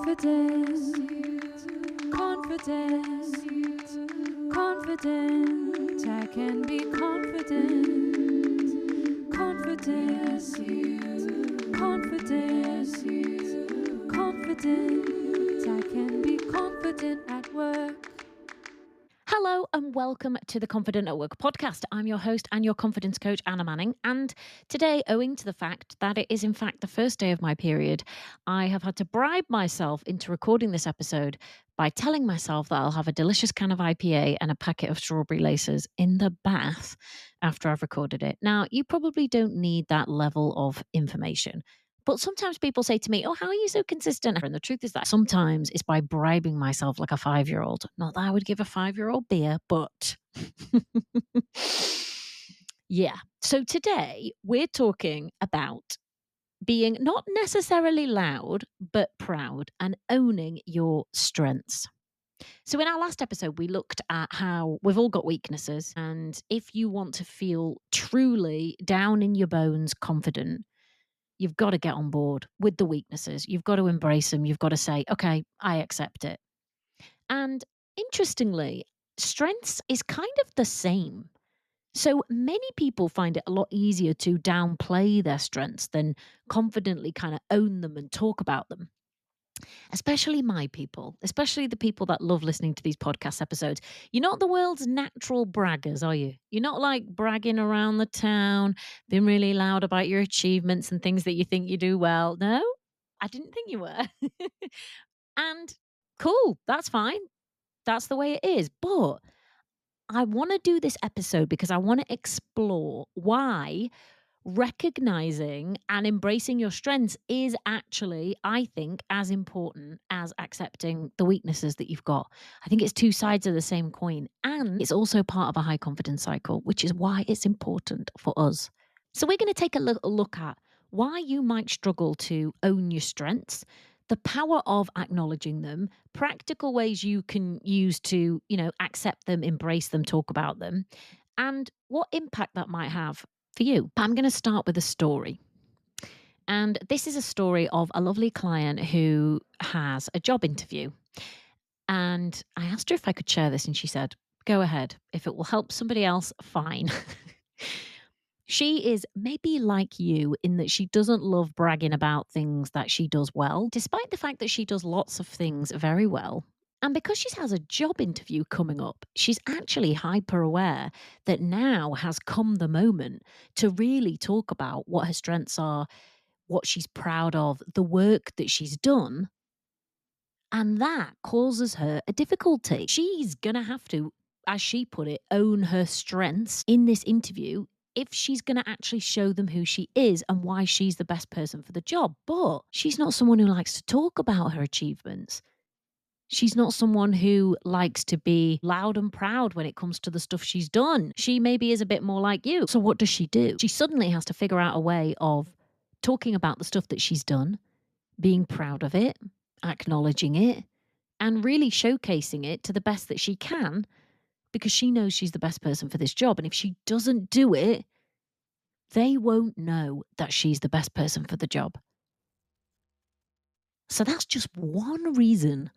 Confident, confident, confident. I can be confident, confident, confident, confident. I can be confident at work. Hello and welcome to the Confident at Work podcast. I'm your host and your confidence coach, Anna Manning. And today, owing to the fact that it is in fact the first day of my period, I have had to bribe myself into recording this episode by telling myself that I'll have a delicious can of IPA and a packet of strawberry laces in the bath after I've recorded it. Now, you probably don't need that level of information. But sometimes people say to me, oh, how are you so consistent? And the truth is that sometimes it's by bribing myself like a 5-year-old. Not that I would give a 5-year-old beer, but yeah. So today we're talking about being not necessarily loud, but proud and owning your strengths. So in our last episode, we looked at how we've all got weaknesses. And if you want to feel truly down in your bones confident, you've got to get on board with the weaknesses. You've got to embrace them. You've got to say, okay, I accept it. And interestingly, strengths is kind of the same. So many people find it a lot easier to downplay their strengths than confidently kind of own them and talk about them. Especially my people, especially the people that love listening to these podcast episodes. You're not the world's natural braggers, are you? You're not like bragging around the town, being really loud about your achievements and things that you think you do well. No, I didn't think you were. And cool, that's fine. That's the way it is. But I want to do this episode because I want to explore why recognizing and embracing your strengths is actually, I think, as important as accepting the weaknesses that you've got. I think it's two sides of the same coin. And it's also part of a high confidence cycle, which is why it's important for us. So we're going to take a little look at why you might struggle to own your strengths, the power of acknowledging them, practical ways you can use to, accept them, embrace them, talk about them, and what impact that might have for you. But I'm going to start with a story. And this is a story of a lovely client who has a job interview. And I asked her if I could share this, and she said, go ahead. If it will help somebody else, fine. She is maybe like you in that she doesn't love bragging about things that she does well, despite the fact that she does lots of things very well. And because she has a job interview coming up, she's actually hyper aware that now has come the moment to really talk about what her strengths are, what she's proud of, the work that she's done. And that causes her a difficulty. She's going to have to, as she put it, own her strengths in this interview if she's going to actually show them who she is and why she's the best person for the job. But she's not someone who likes to talk about her achievements. She's not someone who likes to be loud and proud when it comes to the stuff she's done. She maybe is a bit more like you. So what does she do? She suddenly has to figure out a way of talking about the stuff that she's done, being proud of it, acknowledging it, and really showcasing it to the best that she can, because she knows she's the best person for this job. And if she doesn't do it, they won't know that she's the best person for the job. So that's just one reason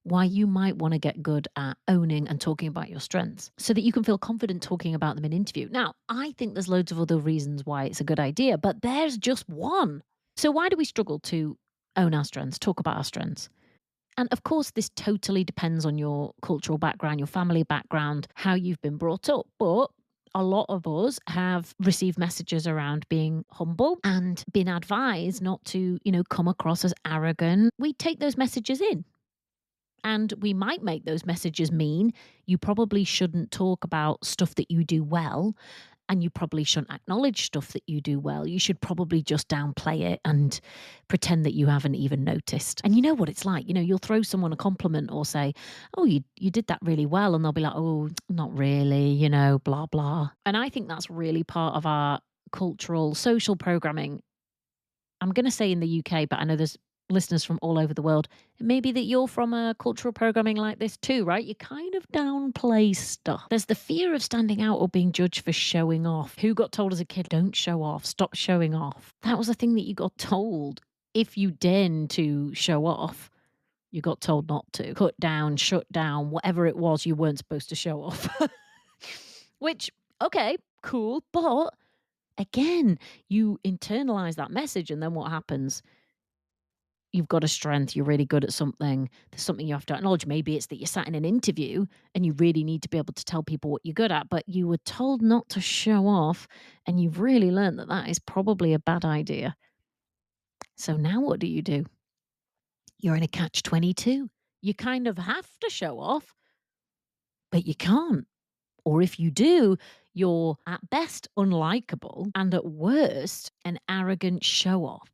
why you might want to get good at owning and talking about your strengths so that you can feel confident talking about them in interview. Now, I think there's loads of other reasons why it's a good idea, but there's just one. So why do we struggle to own our strengths, talk about our strengths? And of course, this totally depends on your cultural background, your family background, how you've been brought up. But a lot of us have received messages around being humble and been advised not to, come across as arrogant. We take those messages in. And we might make those messages mean you probably shouldn't talk about stuff that you do well, and you probably shouldn't acknowledge stuff that you do well. You should probably just downplay it and pretend that you haven't even noticed. And you know what it's like. You'll throw someone a compliment or say, oh, you did that really well. And they'll be like, oh, not really, blah, blah. And I think that's really part of our cultural, social programming. I'm going to say in the UK, but I know there's listeners from all over the world. It may be that you're from a cultural programming like this too, right? You kind of downplay stuff. There's the fear of standing out or being judged for showing off. Who got told as a kid, don't show off, stop showing off? That was a thing that you got told. If you dare to show off, You got told not to. Cut down, shut down, whatever it was you weren't supposed to show off. Which, okay, cool. But again, you internalize that message, and then what happens? You've got a strength, you're really good at something, there's something you have to acknowledge. Maybe it's that you're sat in an interview and you really need to be able to tell people what you're good at, but you were told not to show off, and you've really learned that that is probably a bad idea. So now what do? You're in a catch-22. You kind of have to show off, but you can't. Or if you do, you're at best unlikable and at worst an arrogant show-off.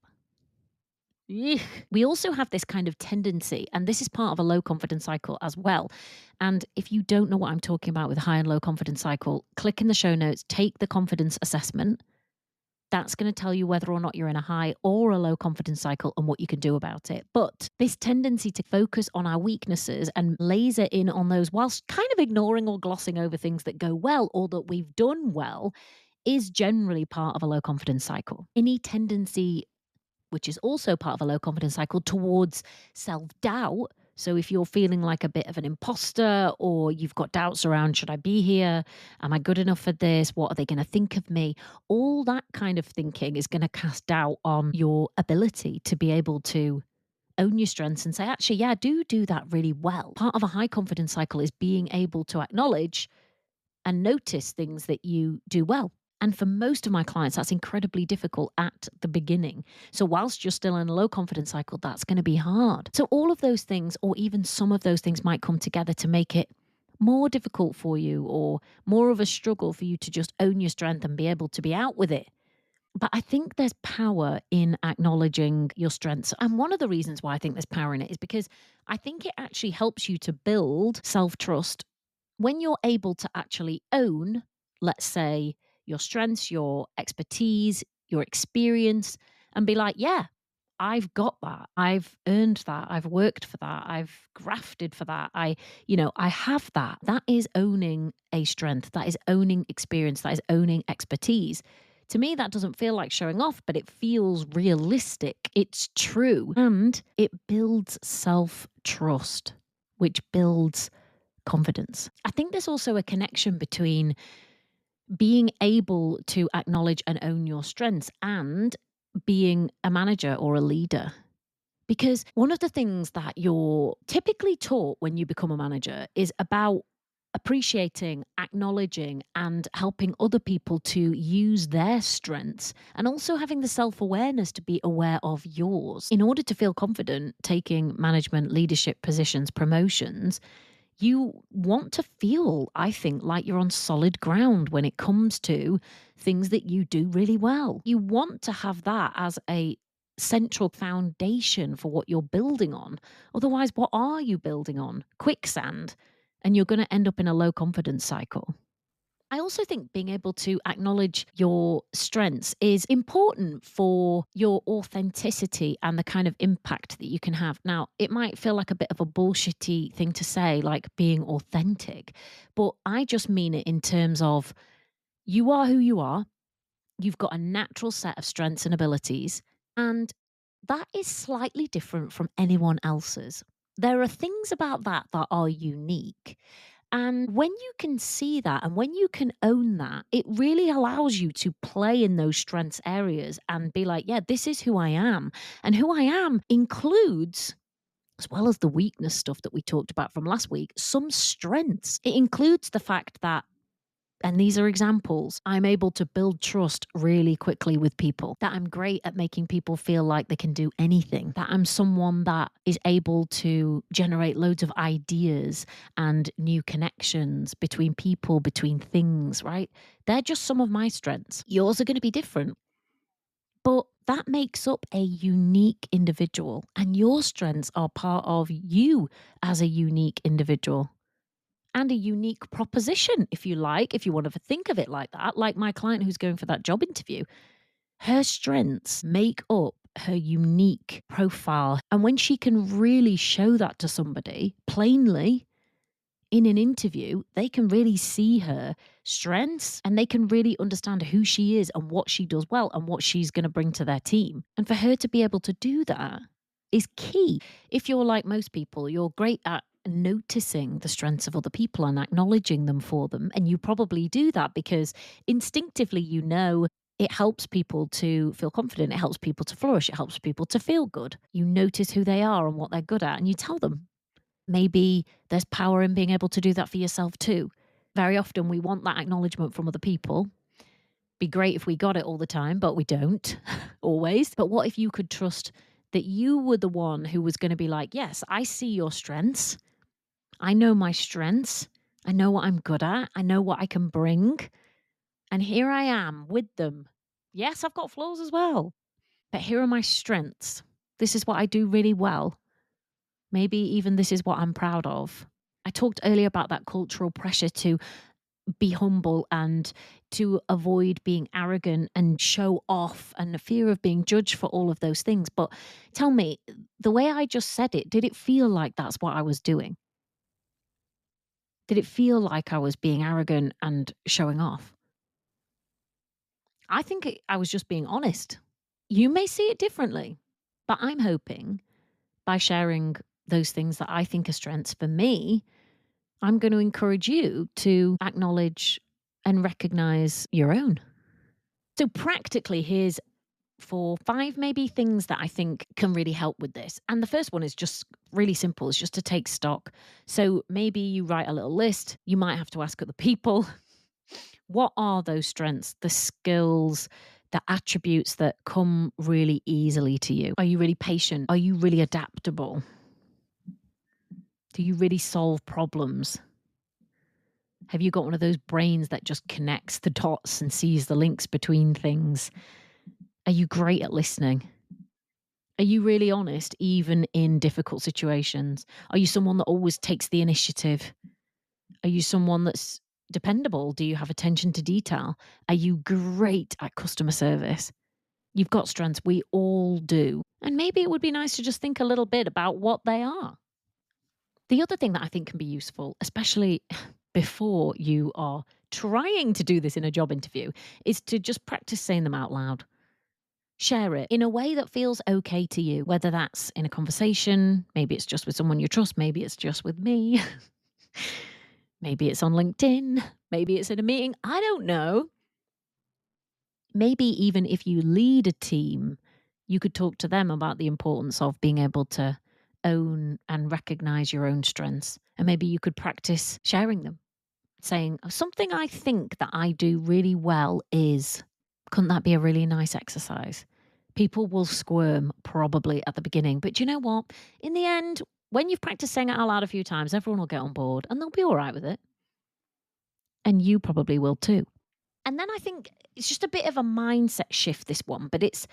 Eek. We also have this kind of tendency, and this is part of a low confidence cycle as well. And if you don't know what I'm talking about with high and low confidence cycle, click in the show notes, take the confidence assessment. That's going to tell you whether or not you're in a high or a low confidence cycle and what you can do about it. But this tendency to focus on our weaknesses and laser in on those whilst kind of ignoring or glossing over things that go well or that we've done well is generally part of a low confidence cycle. Any tendency, which is also part of a low confidence cycle, towards self-doubt. So if you're feeling like a bit of an imposter, or you've got doubts around, should I be here? Am I good enough for this? What are they going to think of me? All that kind of thinking is going to cast doubt on your ability to be able to own your strengths and say, actually, yeah, I do that really well. Part of a high confidence cycle is being able to acknowledge and notice things that you do well. And for most of my clients, that's incredibly difficult at the beginning. So whilst you're still in a low confidence cycle, that's going to be hard. So all of those things, or even some of those things, might come together to make it more difficult for you, or more of a struggle for you to just own your strength and be able to be out with it. But I think there's power in acknowledging your strengths. And one of the reasons why I think there's power in it is because I think it actually helps you to build self-trust when you're able to actually own, let's say, your strengths, your expertise, your experience, and be like, yeah, I've got that. I've earned that. I've worked for that. I've grafted for that. I have that. That is owning a strength. That is owning experience. That is owning expertise. To me, that doesn't feel like showing off, but it feels realistic. It's true. And it builds self-trust, which builds confidence. I think there's also a connection between being able to acknowledge and own your strengths and being a manager or a leader. Because one of the things that you're typically taught when you become a manager is about appreciating, acknowledging, and helping other people to use their strengths, and also having the self-awareness to be aware of yours. In order to feel confident taking management, leadership positions, promotions, you want to feel, I think, like you're on solid ground when it comes to things that you do really well. You want to have that as a central foundation for what you're building on. Otherwise, what are you building on? Quicksand. And you're going to end up in a low confidence cycle. I also think being able to acknowledge your strengths is important for your authenticity and the kind of impact that you can have. Now, it might feel like a bit of a bullshitty thing to say, like being authentic, but I just mean it in terms of you are who you are. You've got a natural set of strengths and abilities, and that is slightly different from anyone else's. There are things about that that are unique. And when you can see that and when you can own that, it really allows you to play in those strengths areas and be like, yeah, this is who I am. And who I am includes, as well as the weakness stuff that we talked about from last week, some strengths. It includes the fact that, and these are examples, I'm able to build trust really quickly with people, that I'm great at making people feel like they can do anything, that I'm someone that is able to generate loads of ideas and new connections between people, between things, right? They're just some of my strengths. Yours are going to be different. But that makes up a unique individual, and your strengths are part of you as a unique individual. And a unique proposition, if you like, if you want to think of it like that. Like my client who's going for that job interview, her strengths make up her unique profile. And when she can really show that to somebody plainly in an interview, they can really see her strengths and they can really understand who she is and what she does well and what she's going to bring to their team. And for her to be able to do that, is key. If you're like most people, you're great at noticing the strengths of other people and acknowledging them for them. And you probably do that because instinctively you know it helps people to feel confident. It helps people to flourish. It helps people to feel good. You notice who they are and what they're good at, and you tell them. Maybe there's power in being able to do that for yourself too. Very often we want that acknowledgement from other people. Be great if we got it all the time, but we don't always. But what if you could trust that you were the one who was going to be like, yes, I see your strengths. I know my strengths. I know what I'm good at. I know what I can bring. And here I am with them. Yes, I've got flaws as well, but here are my strengths. This is what I do really well. Maybe even this is what I'm proud of. I talked earlier about that cultural pressure to be humble and to avoid being arrogant and show off and the fear of being judged for all of those things. But tell me, the way I just said it, did it feel like that's what I was doing? Did it feel like I was being arrogant and showing off? I think I was just being honest. You may see it differently, but I'm hoping by sharing those things that I think are strengths for me, I'm going to encourage you to acknowledge and recognize your own. So, practically, here's 4, 5 maybe things that I think can really help with this. And the first one is just really simple, it's just to take stock. So, maybe you write a little list, you might have to ask other people, what are those strengths, the skills, the attributes that come really easily to you? Are you really patient? Are you really adaptable? Do you really solve problems? Have you got one of those brains that just connects the dots and sees the links between things? Are you great at listening? Are you really honest, even in difficult situations? Are you someone that always takes the initiative? Are you someone that's dependable? Do you have attention to detail? Are you great at customer service? You've got strengths. We all do. And maybe it would be nice to just think a little bit about what they are. The other thing that I think can be useful, especially before you are trying to do this in a job interview, is to just practice saying them out loud. Share it in a way that feels okay to you, whether that's in a conversation, maybe it's just with someone you trust, maybe it's just with me, maybe it's on LinkedIn, maybe it's in a meeting. I don't know. Maybe even if you lead a team, you could talk to them about the importance of being able to own and recognize your own strengths. And maybe you could practice sharing them, saying, something I think that I do really well is, couldn't that be a really nice exercise? People will squirm probably at the beginning, but you know what? In the end, when you've practiced saying it out loud a few times, everyone will get on board and they'll be all right with it. And you probably will too. And then I think it's just a bit of a mindset shift, this one, but it's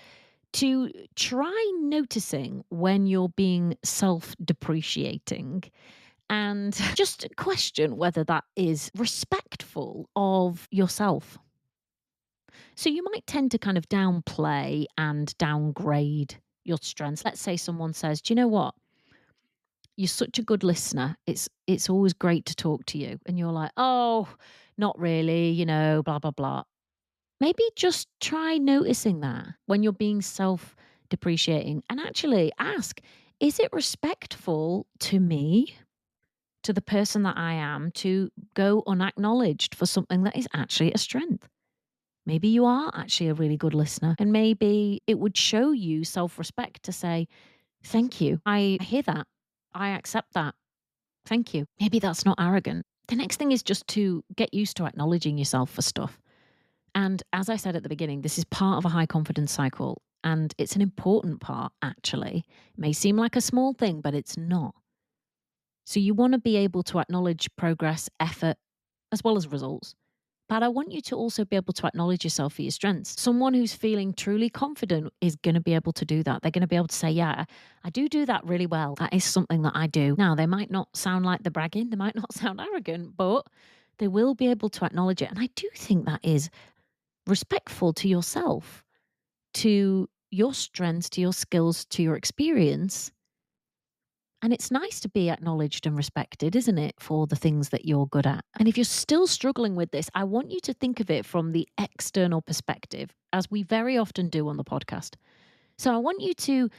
to try noticing when you're being self-depreciating and just question whether that is respectful of yourself. So you might tend to kind of downplay and downgrade your strengths. Let's say someone says, "Do you know what? You're such a good listener. It's always great to talk to you." And you're like, "Oh, not really, blah blah blah." Maybe just try noticing that when you're being self-depreciating and actually ask, is it respectful to me, to the person that I am, to go unacknowledged for something that is actually a strength? Maybe you are actually a really good listener, and maybe it would show you self-respect to say, thank you. I hear that. I accept that. Thank you. Maybe that's not arrogant. The next thing is just to get used to acknowledging yourself for stuff. And as I said at the beginning, this is part of a high confidence cycle. And it's an important part, actually. It may seem like a small thing, but it's not. So you want to be able to acknowledge progress, effort, as well as results. But I want you to also be able to acknowledge yourself for your strengths. Someone who's feeling truly confident is going to be able to do that. They're going to be able to say, yeah, I do that really well. That is something that I do. Now, they might not sound like they're bragging. They might not sound arrogant, but they will be able to acknowledge it. And I do think that is respectful to yourself, to your strengths, to your skills, to your experience. And it's nice to be acknowledged and respected, isn't it, for the things that you're good at? And if you're still struggling with this, I want you to think of it from the external perspective, as we very often do on the podcast. So I want you to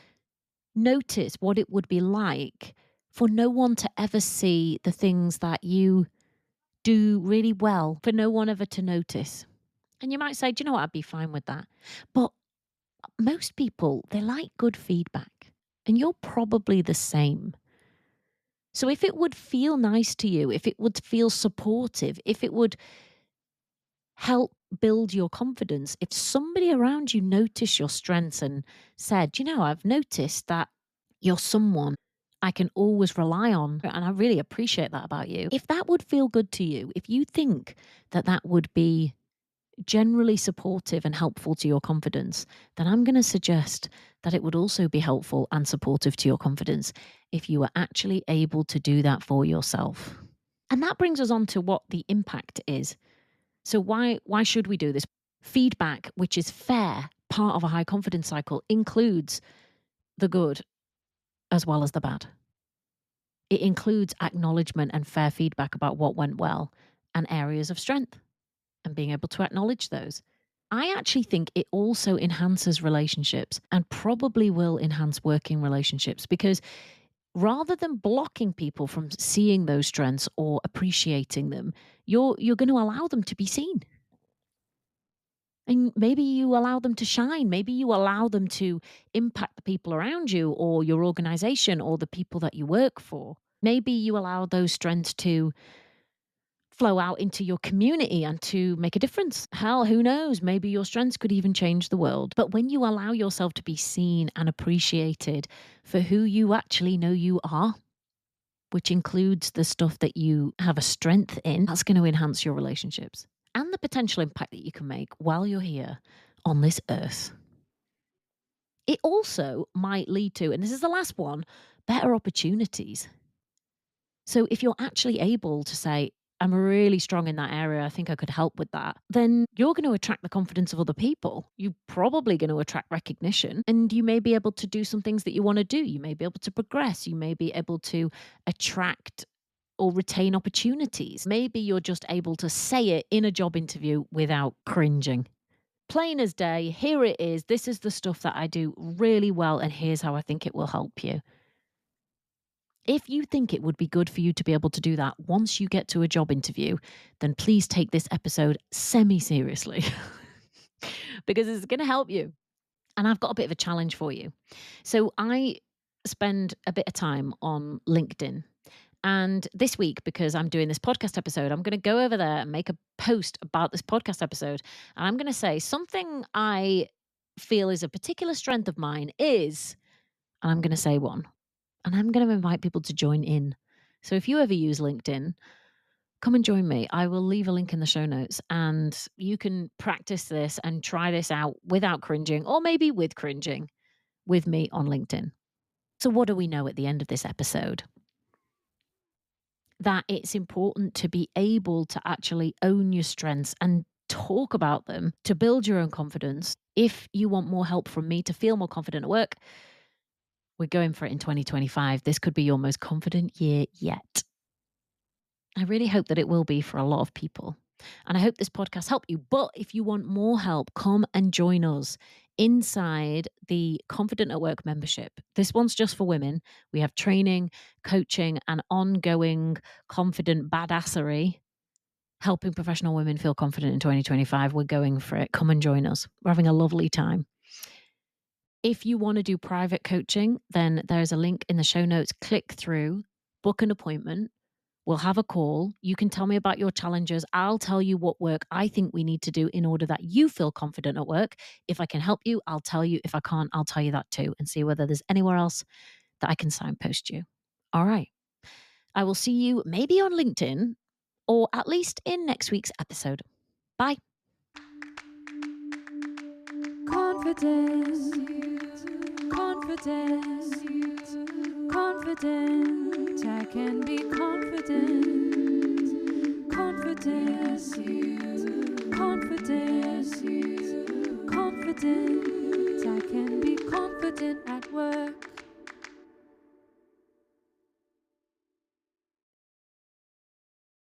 Notice what it would be like for no one to ever see the things that you do really well, for no one ever to notice. And you might say, do you know what? I'd be fine with that. But most people, they like good feedback. And you're probably the same. So if it would feel nice to you, if it would feel supportive, if it would help build your confidence, if somebody around you noticed your strengths and said, you know, I've noticed that you're someone I can always rely on, and I really appreciate that about you. If that would feel good to you, if you think that that would be generally supportive and helpful to your confidence, then I'm going to suggest that it would also be helpful and supportive to your confidence if you were actually able to do that for yourself. And that brings us on to what the impact is. So why should we do this? Feedback, which is fair, part of a high confidence cycle, includes the good as well as the bad. It includes acknowledgement and fair feedback about what went well and areas of strength and being able to acknowledge those. I actually think it also enhances relationships and probably will enhance working relationships, because rather than blocking people from seeing those strengths or appreciating them, you're going to allow them to be seen. And maybe you allow them to shine. Maybe you allow them to impact the people around you or your organization or the people that you work for. Maybe you allow those strengths to flow out into your community and to make a difference. Hell, who knows? Maybe your strengths could even change the world. But when you allow yourself to be seen and appreciated for who you actually know you are, which includes the stuff that you have a strength in, that's going to enhance your relationships and the potential impact that you can make while you're here on this earth. It also might lead to, and this is the last one, better opportunities. So if you're actually able to say, I'm really strong in that area, I think I could help with that, then you're going to attract the confidence of other people. You're probably going to attract recognition, and you may be able to do some things that you want to do. You may be able to progress. You may be able to attract or retain opportunities. Maybe you're just able to say it in a job interview without cringing. Plain as day, here it is. This is the stuff that I do really well, and here's how I think it will help you. If you think it would be good for you to be able to do that once you get to a job interview, then please take this episode semi-seriously because it's going to help you. And I've got a bit of a challenge for you. So I spend a bit of time on LinkedIn. And this week, because I'm doing this podcast episode, I'm going to go over there and make a post about this podcast episode. And I'm going to say something I feel is a particular strength of mine is, and I'm going to say one. And I'm going to invite people to join in. So if you ever use LinkedIn, come and join me. I will leave a link in the show notes and you can practice this and try this out without cringing, or maybe with cringing, with me on LinkedIn. So what do we know at the end of this episode? That it's important to be able to actually own your strengths and talk about them to build your own confidence. If you want more help from me to feel more confident at work, we're going for it in 2025. This could be your most confident year yet. I really hope that it will be for a lot of people. And I hope this podcast helped you. But if you want more help, come and join us inside the Confident at Work membership. This one's just for women. We have training, coaching, and ongoing confident badassery, helping professional women feel confident in 2025. We're going for it. Come and join us. We're having a lovely time. If you want to do private coaching, then there's a link in the show notes. Click through, book an appointment. We'll have a call. You can tell me about your challenges. I'll tell you what work I think we need to do in order that you feel confident at work. If I can help you, I'll tell you. If I can't, I'll tell you that too, and see whether there's anywhere else that I can signpost you. All right. I will see you maybe on LinkedIn or at least in next week's episode. Bye. Confidence, confidence, confident. I can be confident. Confidence, confidence, confident. I can be confident.